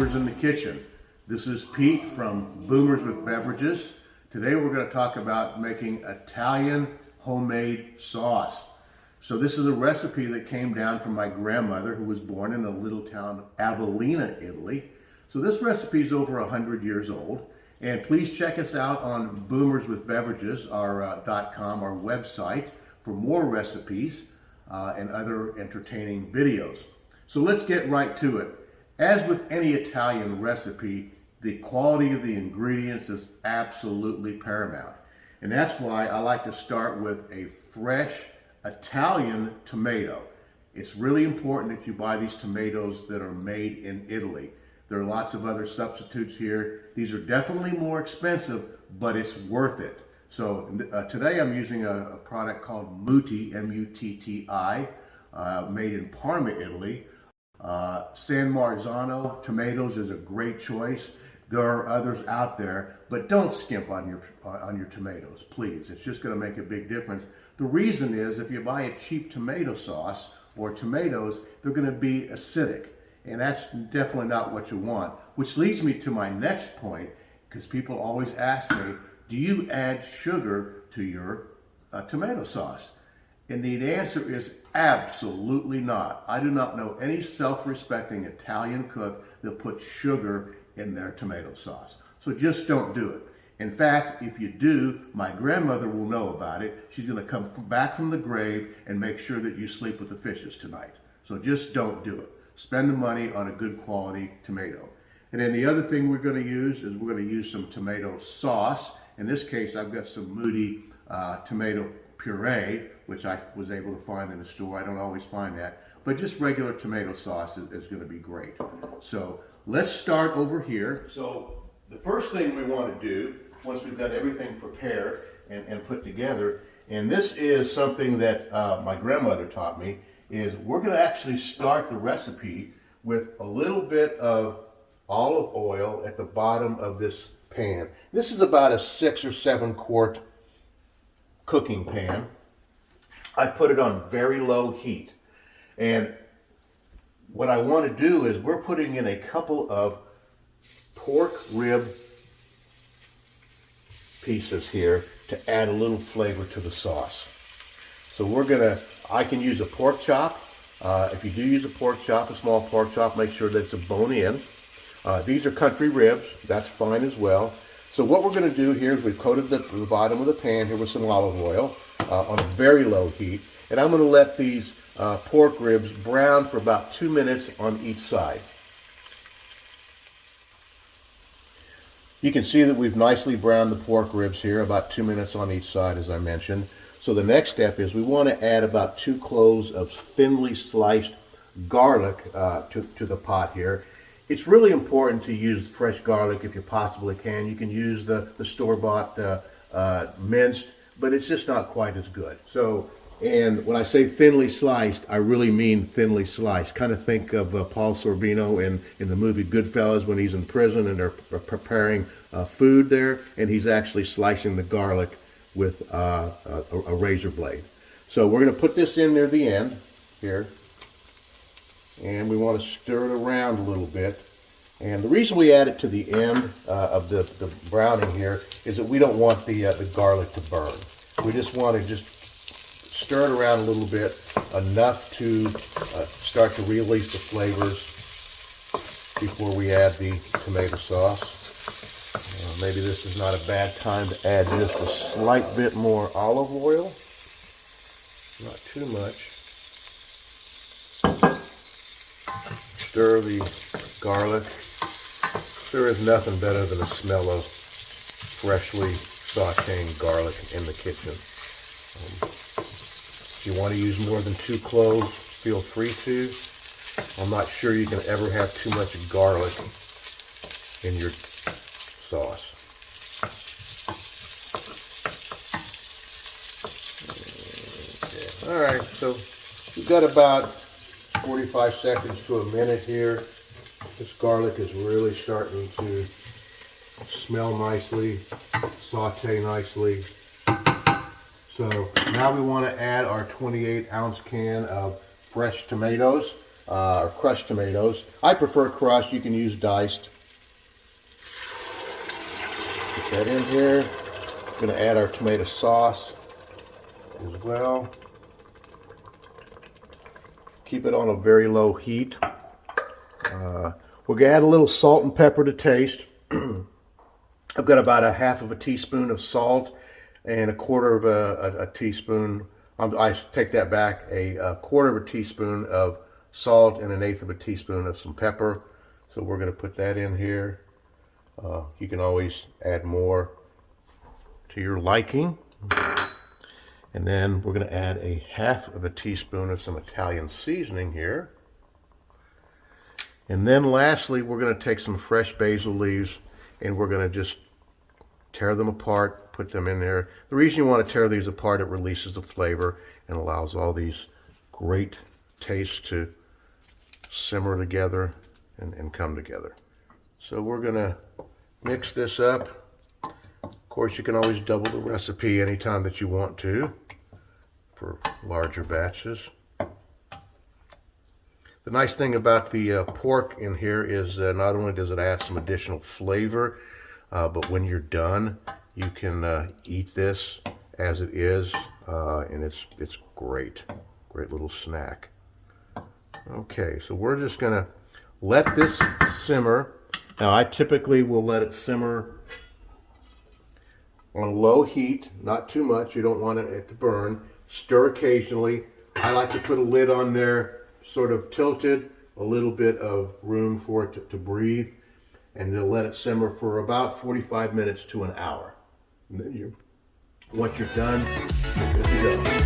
Boomers in the Kitchen. This is Pete from Boomers with Beverages. Today we're going to talk about making Italian homemade sauce. So this is a recipe that came down from my grandmother, who was born in the little town of Avellino, Italy. So this recipe is over 100 years old. And please check us out on Boomers with Beverages, our .com, our website, for more recipes and other entertaining videos. So let's get right to it. As with any Italian recipe, the quality of the ingredients is absolutely paramount. And that's why I like to start with a fresh Italian tomato. It's really important that you buy these tomatoes that are made in Italy. There are lots of other substitutes here. These are definitely more expensive, but it's worth it. So today I'm using a product called Mutti, M-U-T-T-I, made in Parma, Italy. San Marzano tomatoes is a great choice. There are others out there, but don't skimp on your tomatoes, please. It's just going to make a big difference. The reason is if you buy a cheap tomato sauce or tomatoes, they're going to be acidic, and that's definitely not what you want. Which leads me to my next point, because people always ask me, do you add sugar to your tomato sauce? And the answer is absolutely not. I do not know any self-respecting Italian cook that puts sugar in their tomato sauce. So just don't do it. In fact, if you do, my grandmother will know about it. She's going to come back from the grave and make sure that you sleep with the fishes tonight. So just don't do it. Spend the money on a good quality tomato. And then the other thing we're going to use is we're going to use some tomato sauce. In this case, I've got some Mutti tomato puree, which I was able to find in the store. I don't always find that, but just regular tomato sauce is going to be great. So let's start over here. So the first thing we want to do, once we've got everything prepared and put together, and this is something that my grandmother taught me, is we're going to actually start the recipe with a little bit of olive oil at the bottom of this pan. This is about a 6 or 7 quart cooking pan. I've put it on very low heat. And what I want to do is we're putting in a couple of pork rib pieces here to add a little flavor to the sauce. So I can use a pork chop. If you do use a pork chop, a small pork chop, make sure that it's a bone in. These are country ribs, that's fine as well. So what we're going to do here is we've coated the bottom of the pan here with some olive oil on a very low heat. And I'm going to let these pork ribs brown for about 2 minutes on each side. You can see that we've nicely browned the pork ribs here, about 2 minutes on each side, as I mentioned. So the next step is we want to add about 2 cloves of thinly sliced garlic to the pot here. It's really important to use fresh garlic if you possibly can. You can use the store-bought minced, but it's just not quite as good. So, and when I say thinly sliced, I really mean thinly sliced. Kind of think of Paul Sorvino in the movie Goodfellas when he's in prison and they're preparing food there, and he's actually slicing the garlic with a razor blade. So we're going to put this in near the end here. And we want to stir it around a little bit. And the reason we add it to the end of the browning here is that we don't want the garlic to burn. We just want to stir it around a little bit, enough to start to release the flavors before we add the tomato sauce. Maybe this is not a bad time to add just a slight bit more olive oil. Not too much. Stir the garlic. There is nothing better than the smell of freshly sauteing garlic in the kitchen. If you want to use more than 2 cloves, feel free to. I'm not sure you can ever have too much garlic in your sauce. Okay. All right, so we've got about 45 seconds to a minute here. This garlic is really starting to smell nicely, saute nicely. So now we want to add our 28-ounce can of fresh tomatoes. or crushed tomatoes. I prefer crushed. You can use diced. Put that in here. I'm going to add our tomato sauce as well. Keep it on a very low heat. We're going to add a little salt and pepper to taste. I've got about a half of a teaspoon of salt and a quarter of a teaspoon. I take that back. A quarter of a teaspoon of salt and an eighth of a teaspoon of some pepper. So we're going to put that in here. You can always add more to your liking. And then we're going to add a half of a teaspoon of some Italian seasoning here. And then lastly, we're going to take some fresh basil leaves and we're going to just tear them apart, put them in there. The reason you want to tear these apart, it releases the flavor and allows all these great tastes to simmer together and come together. So we're going to mix this up. Of course, you can always double the recipe anytime that you want to for larger batches. The nice thing about the pork in here is not only does it add some additional flavor, but when you're done, you can eat this as it is, and it's great. Great little snack. Okay, so we're just going to let this simmer. Now, I typically will let it simmer on low heat, not too much. You don't want it to burn. Stir occasionally. I like to put a lid on there, sort of tilted, a little bit of room for it to breathe, and then let it simmer for about 45 minutes to an hour. And then once you're done, you're good to go.